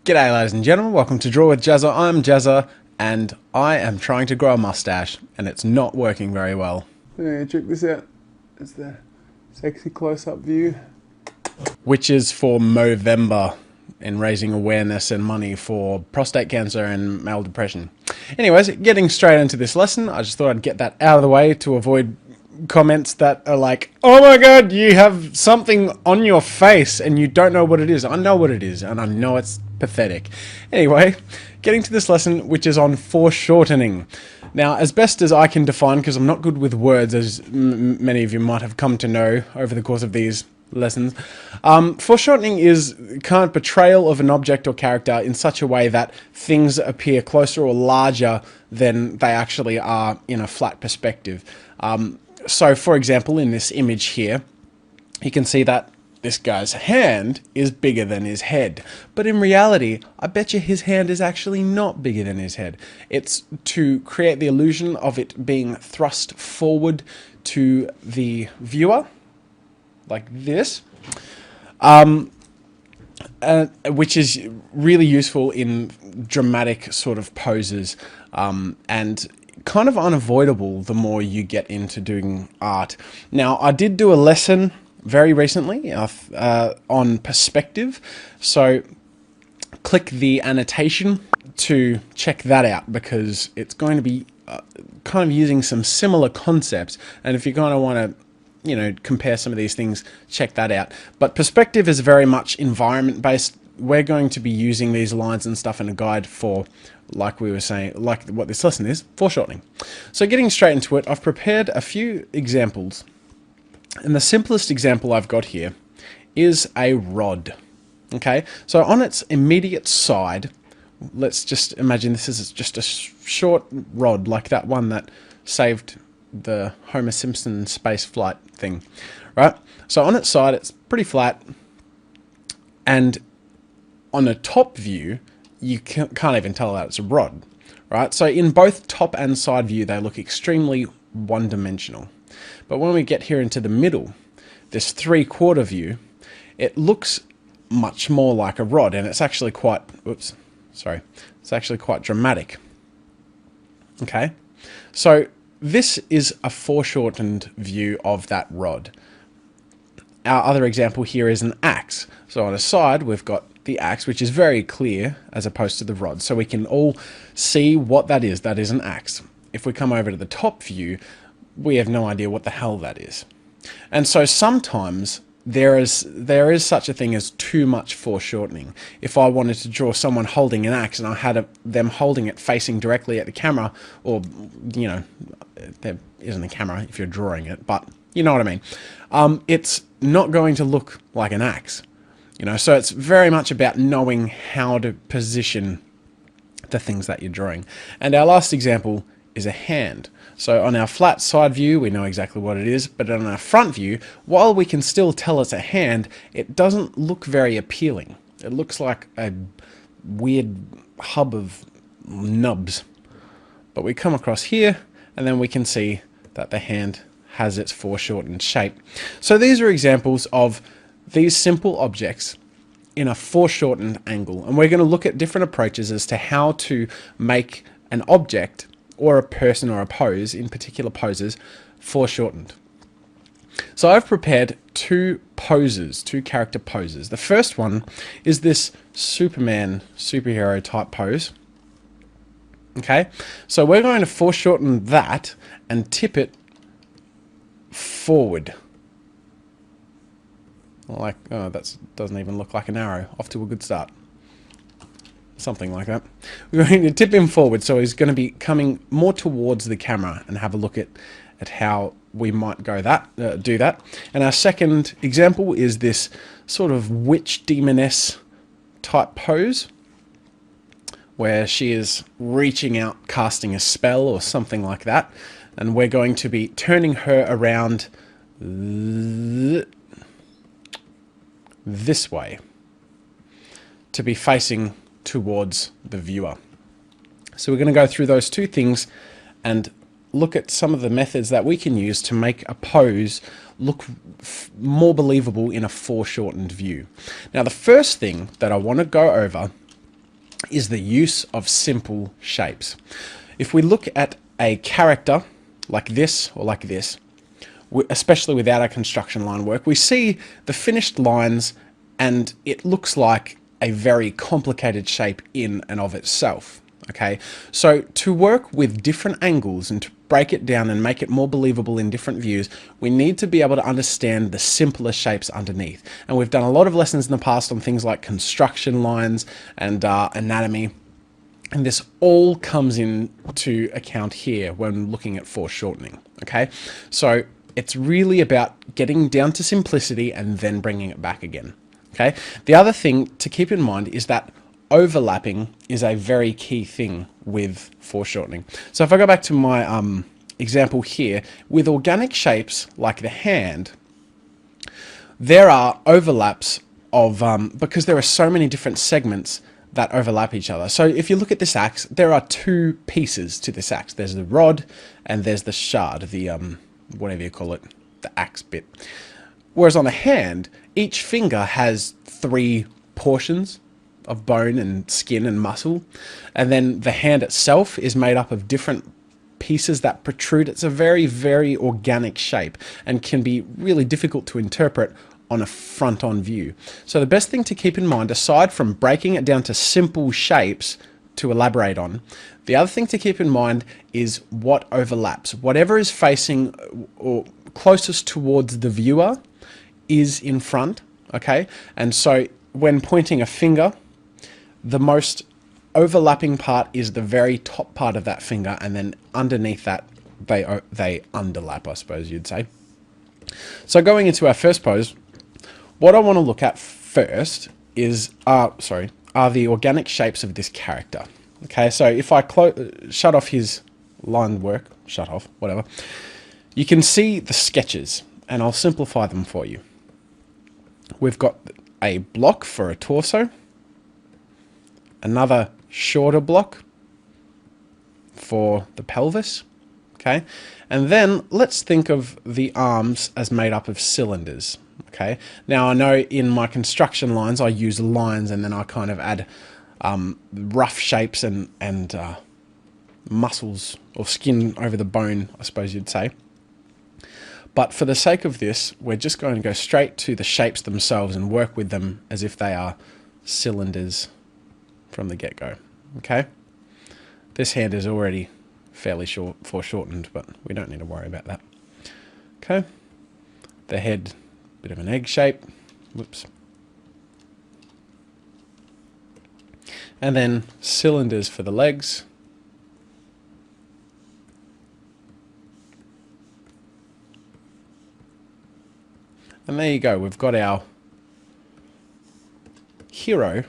G'day ladies and gentlemen, welcome to Draw with Jazza. I'm Jazza and I am trying to grow a mustache and it's not working very well. Yeah, check this out. It's the sexy close-up view. Which is for Movember in raising awareness and money for prostate cancer and male depression. Anyways, getting straight into this lesson, I just thought I'd get that out of the way to avoid comments that are like, oh my god, you have something on your face and you don't know what it is. I know what it is and I know it's pathetic. Anyway, getting to this lesson, which is on foreshortening. Now, as best as I can define, because I'm not good with words, as many of you might have come to know over the course of these lessons, foreshortening is kind of portrayal of an object or character in such a way that things appear closer or larger than they actually are in a flat perspective. So, for example, in this image here, you can see that this guy's hand is bigger than his head. But in reality, I bet you his hand is actually not bigger than his head. It's to create the illusion of it being thrust forward to the viewer, like this, which is really useful in dramatic sort of poses, and kind of unavoidable the more you get into doing art. Now, I did do a lesson very recently on perspective, so click the annotation to check that out, because it's going to be kind of using some similar concepts, and if you kind of want to, you know, compare some of these things, check that out. But perspective is very much environment based. We're going to be using these lines and stuff in a guide for, like we were saying, like what this lesson is, foreshortening. So getting straight into it, I've prepared a few examples. And the simplest example I've got here is a rod. Okay, so on its immediate side, let's just imagine this is just a short rod, like that one that saved the Homer Simpson space flight thing, right? So on its side, it's pretty flat, and on a top view, you can't even tell that it's a rod, right? So in both top and side view, they look extremely one-dimensional. But when we get here into the middle, this three-quarter view, it looks much more like a rod, and it's actually quite, it's actually quite dramatic. Okay, so this is a foreshortened view of that rod. Our other example here is an axe. So on a side, we've got the axe, which is very clear as opposed to the rod. So we can all see what that is. That is an axe. If we come over to the top view, we have no idea what the hell that is. And so sometimes there is such a thing as too much foreshortening. If I wanted to draw someone holding an axe and I had them holding it facing directly at the camera, or, you know, there isn't a camera if you're drawing it, but you know what I mean. It's not going to look like an axe, you know, so it's very much about knowing how to position the things that you're drawing. And our last example is a hand. So on our flat side view, we know exactly what it is, but on our front view, while we can still tell it's a hand, it doesn't look very appealing. It looks like a weird hub of nubs. But we come across here, and then we can see that the hand has its foreshortened shape. So these are examples of these simple objects in a foreshortened angle. And we're going to look at different approaches as to how to make an object or a person or a pose, in particular poses, foreshortened. So I've prepared two poses, two character poses. The first one is this Superman superhero type pose. Okay, so we're going to foreshorten that and tip it forward. Like, oh, that doesn't even look like an arrow. Off to a good start. Something like that. We're going to tip him forward, so he's going to be coming more towards the camera, and have a look at how we might go do that. And our second example is this sort of witch demoness type pose, where she is reaching out, casting a spell or something like that, and we're going to be turning her around this way to be facing towards the viewer. So we're going to go through those two things and look at some of the methods that we can use to make a pose look more believable in a foreshortened view. Now, the first thing that I want to go over is the use of simple shapes. If we look at a character like this or like this, especially without our construction line work, we see the finished lines and it looks like a very complicated shape in and of itself. Okay, so to work with different angles and to break it down and make it more believable in different views, we need to be able to understand the simpler shapes underneath. And we've done a lot of lessons in the past on things like construction lines and anatomy. And this all comes into account here when looking at foreshortening. Okay, so it's really about getting down to simplicity and then bringing it back again. Okay, the other thing to keep in mind is that overlapping is a very key thing with foreshortening. So if I go back to my example here, with organic shapes like the hand, there are overlaps of, because there are so many different segments that overlap each other. So if you look at this axe, there are two pieces to this axe. There's the rod and there's the shard, the whatever you call it, the axe bit. Whereas on the hand, each finger has three portions of bone and skin and muscle, and then the hand itself is made up of different pieces that protrude. It's a very, very organic shape and can be really difficult to interpret on a front-on view. So the best thing to keep in mind, aside from breaking it down to simple shapes to elaborate on, the other thing to keep in mind is what overlaps. Whatever is facing or closest towards the viewer is in front, okay? And so when pointing a finger, the most overlapping part is the very top part of that finger, and then underneath that they underlap, I suppose you'd say. So going into our first pose, what I want to look at first is are the organic shapes of this character. Okay, so if I shut off his line work, whatever, you can see the sketches, and I'll simplify them for you. We've got a block for a torso, another shorter block for the pelvis, okay? And then let's think of the arms as made up of cylinders, okay? Now I know in my construction lines I use lines and then I kind of add rough shapes and muscles or skin over the bone, I suppose you'd say. But for the sake of this, we're just going to go straight to the shapes themselves and work with them as if they are cylinders from the get-go, okay? This hand is already fairly foreshortened, but we don't need to worry about that. Okay, the head, bit of an egg shape, whoops. And then cylinders for the legs. And there you go, we've got our hero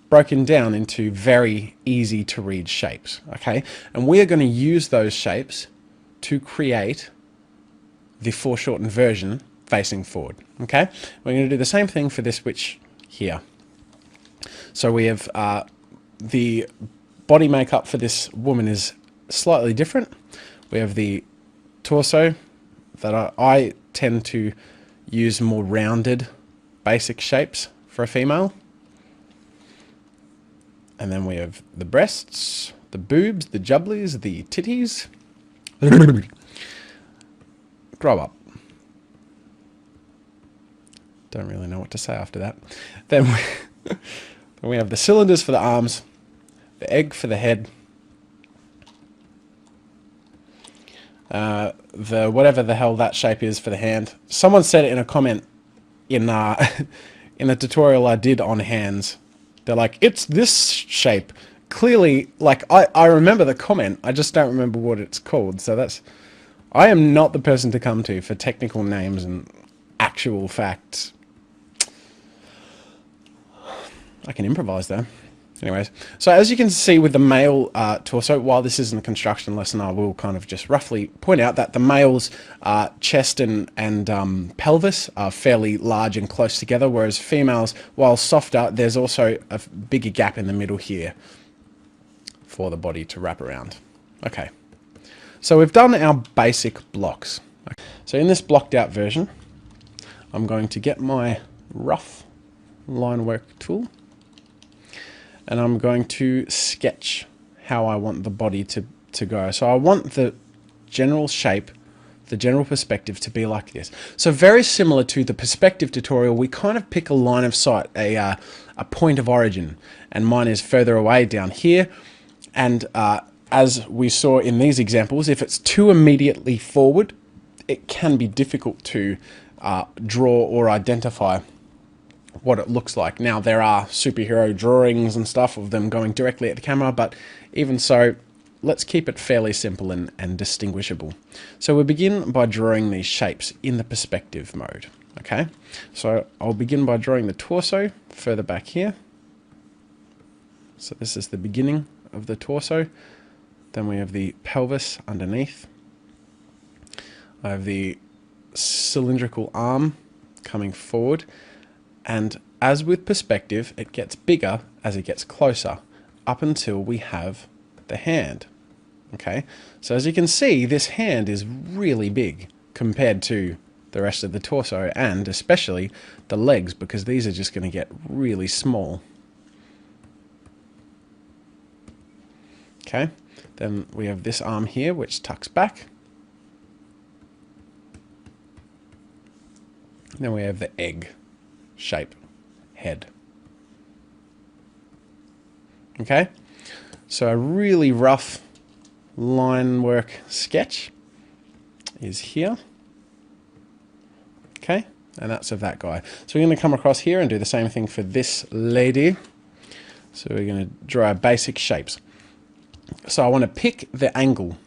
broken down into very easy to read shapes, okay? And we are going to use those shapes to create the foreshortened version facing forward, okay? We're going to do the same thing for this witch here. So we have the body makeup for this woman is slightly different. We have the torso that I tend to use more rounded basic shapes for a female. And then we have the breasts, the boobs, the jubblies, the titties. Grow up. Don't really know what to say after that. Then we have the cylinders for the arms, the egg for the head, the whatever the hell that shape is for the hand. Someone said it in a comment in in a tutorial I did on hands. They're like, it's this shape. Clearly, like, I remember the comment, I just don't remember what it's called. So I am not the person to come to for technical names and actual facts. I can improvise though. Anyways, so as you can see with the male torso, while this isn't a construction lesson, I will kind of just roughly point out that the male's chest and pelvis are fairly large and close together, whereas females, while softer, there's also a bigger gap in the middle here for the body to wrap around. Okay, so we've done our basic blocks. So in this blocked out version, I'm going to get my rough line work tool. and I'm going to sketch how I want the body to go. So I want the general shape, the general perspective to be like this. So very similar to the perspective tutorial, we kind of pick a line of sight, a point of origin, and mine is further away down here. And as we saw in these examples, if it's too immediately forward, it can be difficult to draw or identify what it looks like. Now, there are superhero drawings and stuff of them going directly at the camera, but even so, let's keep it fairly simple and distinguishable. So we begin by drawing these shapes in the perspective mode. Okay, so I'll begin by drawing the torso further back here. So this is the beginning of the torso. Then we have the pelvis underneath. I have the cylindrical arm coming forward. And as with perspective, it gets bigger as it gets closer, up until we have the hand. Okay, so as you can see, this hand is really big compared to the rest of the torso, and especially the legs, because these are just going to get really small. Okay, then we have this arm here which tucks back. Then we have the egg shape head. Okay, so a really rough line work sketch is here. Okay, and that's of that guy. So we're going to come across here and do the same thing for this lady. So we're going to draw our basic shapes. So I want to pick the angle,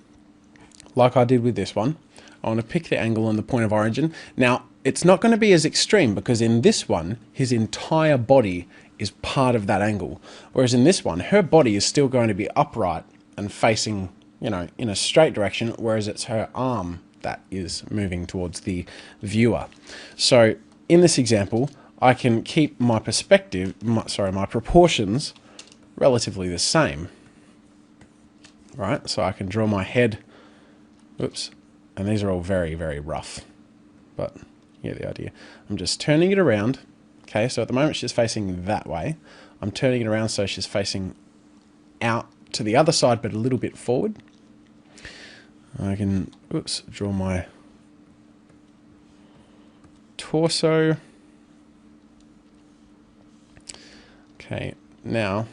like I did with this one. I want to pick the angle and the point of origin. Now, it's not going to be as extreme, because in this one, his entire body is part of that angle. Whereas in this one, her body is still going to be upright and facing, you know, in a straight direction, whereas it's her arm that is moving towards the viewer. So in this example, I can keep my perspective, my proportions relatively the same. Right, so I can draw my head, oops, and these are all very, very rough, but you get the idea. I'm just turning it around. Okay, so at the moment she's facing that way. I'm turning it around so she's facing out to the other side, but a little bit forward. I can, oops, draw my torso. Okay, now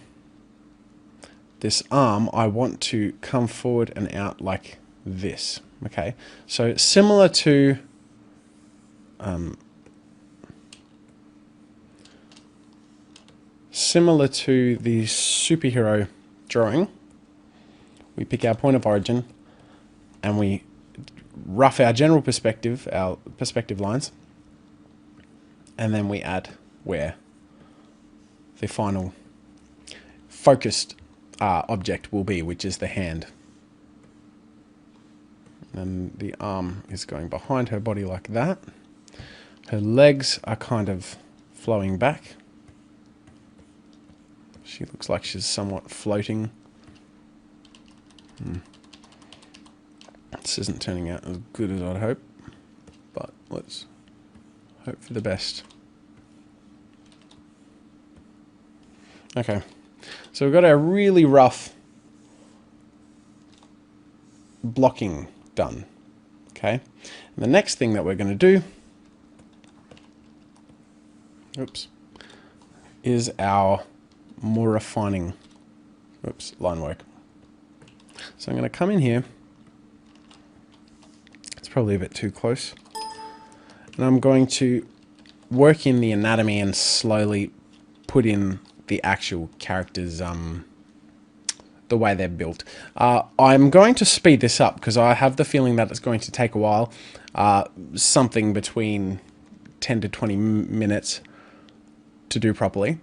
this arm, I want to come forward and out like this. Okay, so similar to the superhero drawing, we pick our point of origin and we rough our general perspective, our perspective lines, and then we add where the final focused object will be, which is the hand. And the arm is going behind her body like that. Her legs are kind of flowing back. She looks like she's somewhat floating. This isn't turning out as good as I'd hope, but let's hope for the best. Okay, so we've got our really rough blocking done. Okay, and the next thing that we're going to do, oops, is our more refining, line work. So I'm going to come in here. It's probably a bit too close. And I'm going to work in the anatomy and slowly put in the actual characters, the way they're built. I'm going to speed this up because I have the feeling that it's going to take a while, something between 10 to 20 minutes to do properly.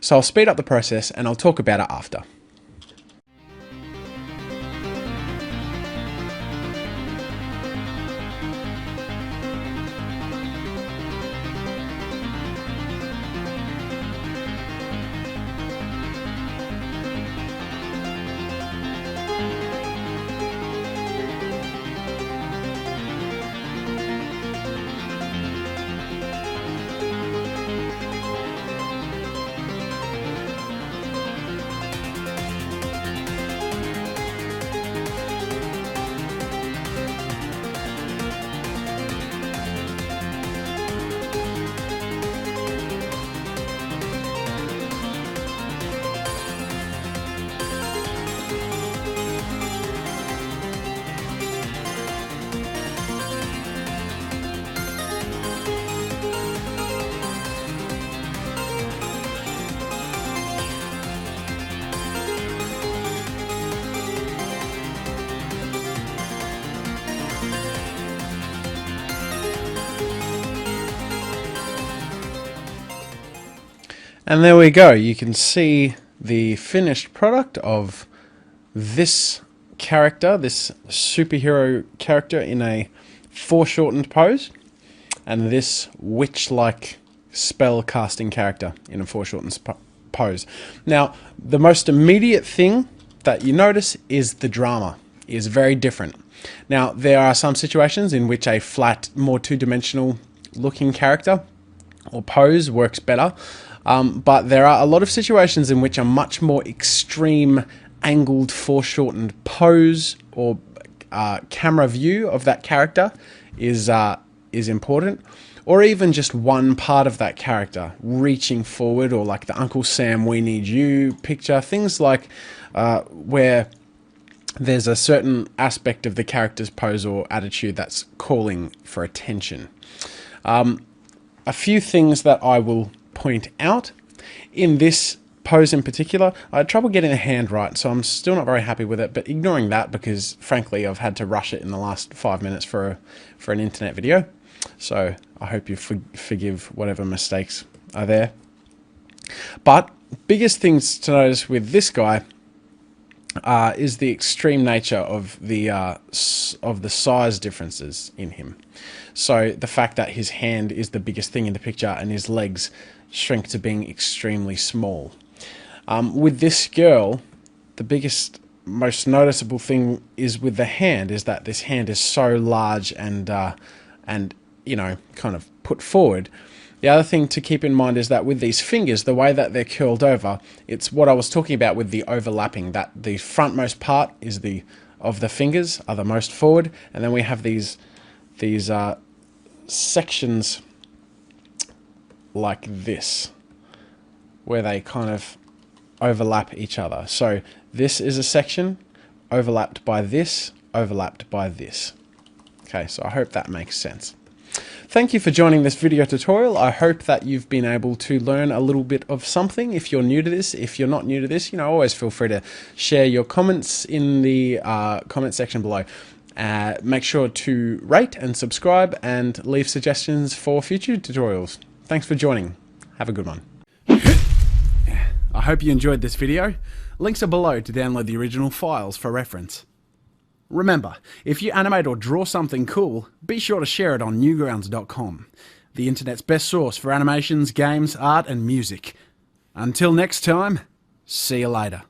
So I'll speed up the process and I'll talk about it after. And there we go. You can see the finished product of this character, this superhero character in a foreshortened pose, and this witch-like spell casting character in a foreshortened pose. Now, the most immediate thing that you notice is the drama is very different. Now, there are some situations in which a flat, more two-dimensional looking character or pose works better, but there are a lot of situations in which a much more extreme angled foreshortened pose or camera view of that character is important, or even just one part of that character reaching forward, or like the Uncle Sam "We Need You" picture, things like where there's a certain aspect of the character's pose or attitude that's calling for attention. A few things that I will point out in this pose in particular. I had trouble getting the hand right, so I'm still not very happy with it, but ignoring that, because frankly I've had to rush it in the last 5 minutes for an internet video, so I hope you forgive whatever mistakes are there. But biggest things to notice with this guy is the extreme nature of the size differences in him. So the fact that his hand is the biggest thing in the picture and his legs shrink to being extremely small. With this girl, the biggest, most noticeable thing is with the hand, is that this hand is so large and you know, kind of put forward. The other thing to keep in mind is that with these fingers, the way that they're curled over, it's what I was talking about with the overlapping, that the frontmost part is of the fingers are the most forward, and then we have these sections like this, where they kind of overlap each other. So this is a section overlapped by this, overlapped by this. Okay, so I hope that makes sense. Thank you for joining this video tutorial. I hope that you've been able to learn a little bit of something. If you're new to this, if you're not new to this, you know, always feel free to share your comments in the comment section below. Make sure to rate and subscribe and leave suggestions for future tutorials. Thanks for joining. Have a good one. I hope you enjoyed this video. Links are below to download the original files for reference. Remember, if you animate or draw something cool, be sure to share it on Newgrounds.com, the internet's best source for animations, games, art and music. Until next time, see you later.